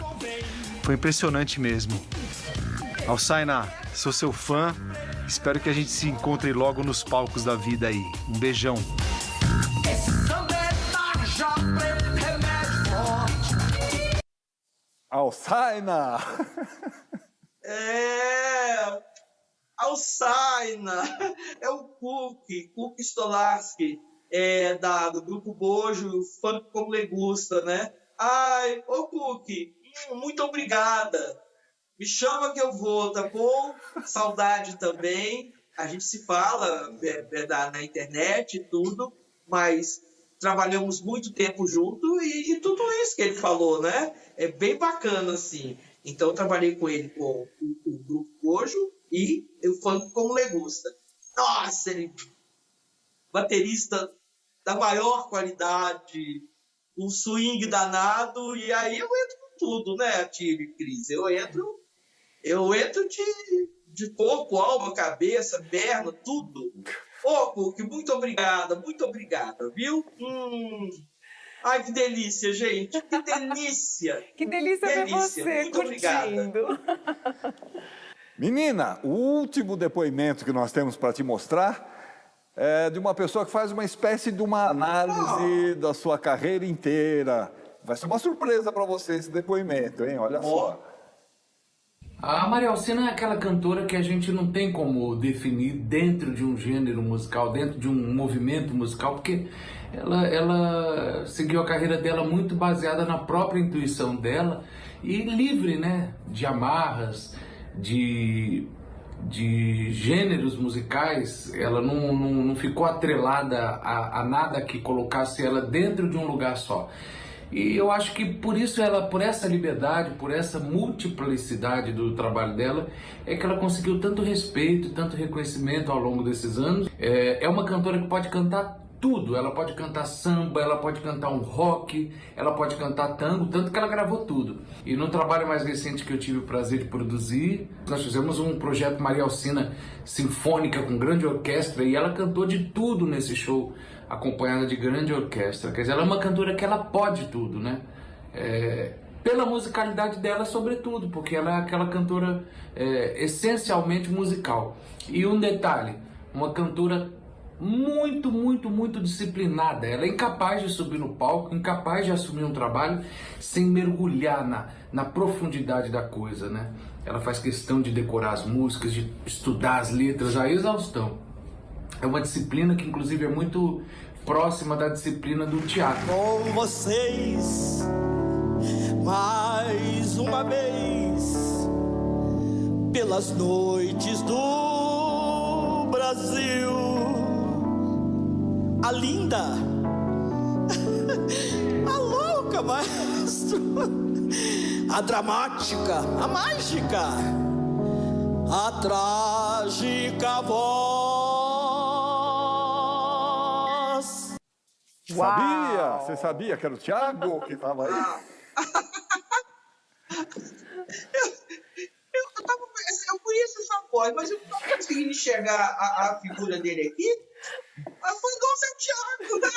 Foi impressionante mesmo. Alçaina, sou seu fã. Espero que a gente se encontre logo nos palcos da vida aí. Um beijão. Alçaina! Alçaina! É o Cook Stolarski, do Grupo Bojo, Funk Como Legusta, né? Ai, ô Cook, muito obrigada. Me chama que eu vou, tá bom? Saudade também. A gente se fala na internet e tudo, mas trabalhamos muito tempo junto e tudo isso que ele falou, né? É bem bacana, assim. Então, eu trabalhei com ele com o Grupo Bojo e o Funk Como Legusta. Nossa, ele baterista da maior qualidade, um swing danado, e aí eu entro com tudo, né, Atílio e Cris? Eu entro de corpo, alma, cabeça, perna, tudo. Ô, Cook, muito obrigada, viu? Ai, que delícia, gente, que delícia. Que delícia ver você muito curtindo. Menina, o último depoimento que nós temos para te mostrar é de uma pessoa que faz uma espécie de uma análise da sua carreira inteira. Vai ser uma surpresa para você esse depoimento, hein? Olha só. A Maria Alcina é aquela cantora que a gente não tem como definir dentro de um gênero musical, dentro de um movimento musical, porque ela seguiu a carreira dela muito baseada na própria intuição dela e livre, né, de amarras, de gêneros musicais. Ela não ficou atrelada a nada que colocasse ela dentro de um lugar só. E eu acho que por isso por essa liberdade, por essa multiplicidade do trabalho dela, é que ela conseguiu tanto respeito, tanto reconhecimento ao longo desses anos. É uma cantora que pode cantar tudo. Ela pode cantar samba, ela pode cantar um rock, ela pode cantar tango, tanto que ela gravou tudo. E no trabalho mais recente que eu tive o prazer de produzir, nós fizemos um projeto Maria Alcina Sinfônica com grande orquestra, e ela cantou de tudo nesse show, acompanhada de grande orquestra. Quer dizer, ela é uma cantora que ela pode tudo, né? Pela musicalidade dela, sobretudo, porque ela é aquela cantora essencialmente musical. E um detalhe, uma cantora muito, muito, muito disciplinada. Ela é incapaz de subir no palco, incapaz de assumir um trabalho sem mergulhar na profundidade da coisa, né? Ela faz questão de decorar as músicas, de estudar as letras à exaustão. É uma disciplina que, inclusive, é muito próxima da disciplina do teatro. Com vocês, mais uma vez, pelas noites do Brasil. A linda, a louca, maestro, a dramática, a mágica, a trágica voz. Sabia? Você sabia que era o Thiago que estava aí? Eu conheço essa voz, mas eu não estou conseguindo enxergar a figura dele aqui. Mas foi igual o Thiago, né?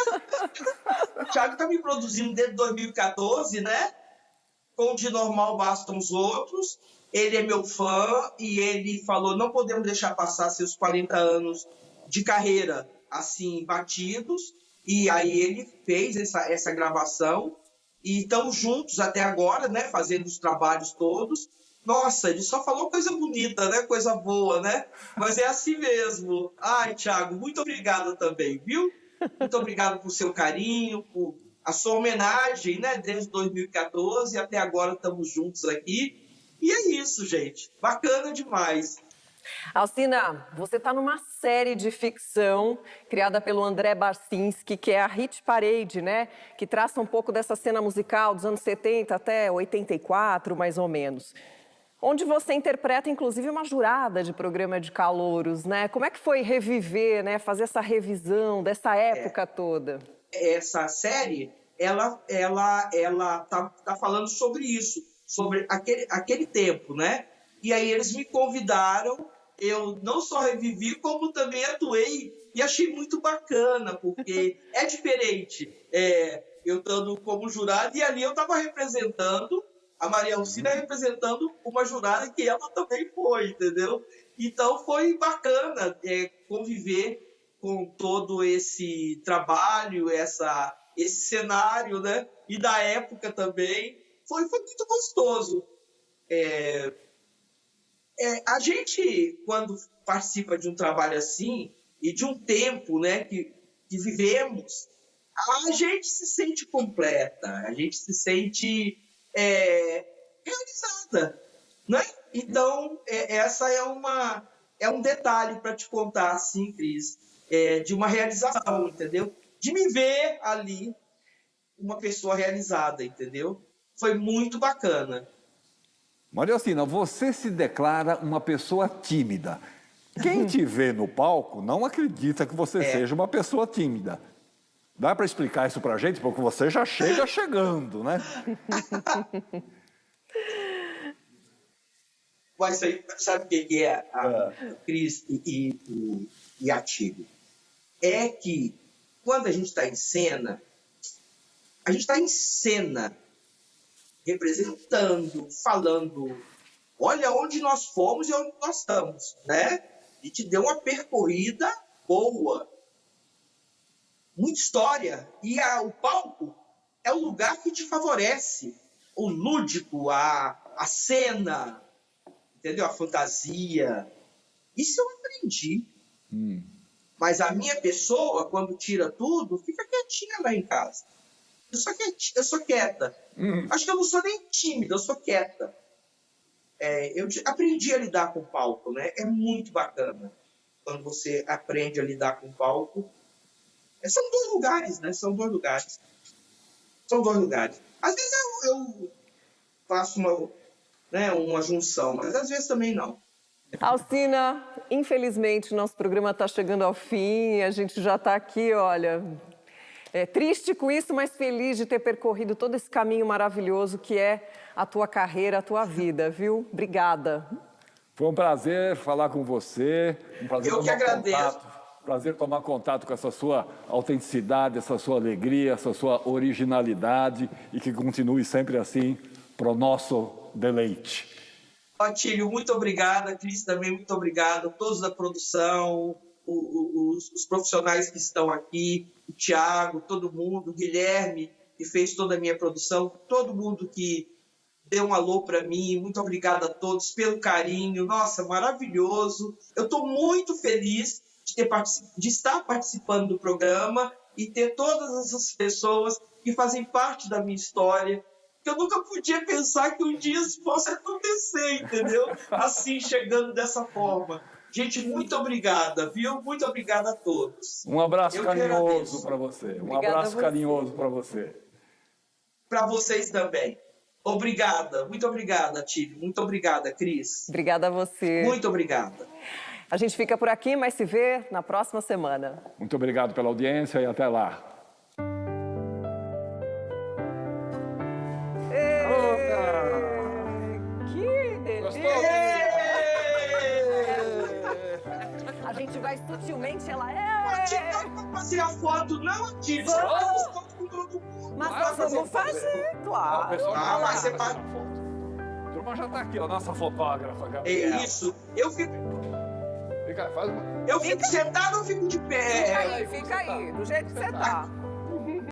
O Thiago está me produzindo desde 2014, né? Com o De Normal Bastam os Outros. Ele é meu fã e ele falou: não podemos deixar passar seus 40 anos de carreira assim batidos. E aí ele fez essa gravação e estamos juntos até agora, né? Fazendo os trabalhos todos. Nossa, ele só falou coisa bonita, né? Coisa boa, né? Mas é assim mesmo. Ai, Thiago, muito obrigado também, viu? Muito obrigado por seu carinho, por a sua homenagem, né? Desde 2014 até agora estamos juntos aqui. E é isso, gente. Bacana demais. Alcina, você está numa série de ficção criada pelo André Barcinski, que é a Hit Parade, né? Que traça um pouco dessa cena musical dos anos 70 até 84, mais ou menos. Onde você interpreta, inclusive, uma jurada de programa de calouros, né? Como é que foi reviver, né? Fazer essa revisão dessa época toda? Essa série, ela tá falando sobre isso, sobre aquele tempo, né? E aí eles me convidaram, eu não só revivi, como também atuei e achei muito bacana, porque é diferente. Eu estando como jurado e ali eu estava representando a Maria Alcina representando uma jurada que ela também foi, entendeu? Então foi bacana conviver com todo esse trabalho, esse cenário, né? E da época também. Foi muito gostoso. A gente, quando participa de um trabalho assim, e de um tempo, né, que vivemos, a gente se sente completa, a gente se sente realizada, né? Então, essa é um detalhe para te contar, assim, Cris, de uma realização, entendeu? De me ver ali, uma pessoa realizada, entendeu? Foi muito bacana. Maria Alcina, você se declara uma pessoa tímida. Quem te vê no palco não acredita que você seja uma pessoa tímida. Dá para explicar isso para a gente? Porque você já chega chegando, né? Mas aí, sabe o que é a Cris e a Tílio? É que quando a gente está em cena, a gente está em cena, representando, falando, olha onde nós fomos e onde nós estamos, né? E te deu uma percorrida boa, muita história. E o palco é o lugar que te favorece, o lúdico, a cena, entendeu? A fantasia. Isso eu aprendi. Mas a minha pessoa, quando tira tudo, fica quietinha lá em casa. Eu sou quieta. Acho que eu não sou nem tímida, eu sou quieta. Eu aprendi a lidar com o palco, né? É muito bacana quando você aprende a lidar com o palco. São dois lugares, né? São dois lugares. Às vezes eu faço uma junção, mas às vezes também não. Alcina, infelizmente nosso programa está chegando ao fim, a gente já está aqui, olha, triste com isso, mas feliz de ter percorrido todo esse caminho maravilhoso que é a tua carreira, a tua vida, viu? Obrigada. Foi um prazer falar com você, um prazer Eu que agradeço. Prazer tomar contato com essa sua autenticidade, essa sua alegria, essa sua originalidade e que continue sempre assim para o nosso deleite. Tílio, muito obrigada. Cris, também muito obrigado. Todos da produção, os profissionais que estão aqui, o Thiago, todo mundo, o Guilherme, que fez toda a minha produção, todo mundo que deu um alô para mim. Muito obrigada a todos pelo carinho. Nossa, maravilhoso. Eu estou muito feliz de estar participando do programa e ter todas essas pessoas que fazem parte da minha história, que eu nunca podia pensar que um dia isso fosse acontecer, entendeu? Assim, chegando dessa forma. Gente, muito obrigada, viu? Muito obrigada a todos. Um abraço carinhoso para você. Um abraço carinhoso para você. Para vocês também. Obrigada, muito obrigada, Tílio. Muito obrigada, Cris. Obrigada a você. Muito obrigada. A gente fica por aqui, mas se vê na próxima semana. Muito obrigado pela audiência e até lá. Que delícia! A gente vai sutilmente, ela Não fazer a foto, não, Tílio. Vamos. Foto com todo mundo. Mas nós vamos fazer, claro. Mas você faz. A turma já está aqui, a nossa fotógrafa, Gabriela. Isso. Eu fico Faz uma... sentado ou fico de pé? Fica aí, do jeito que você tá.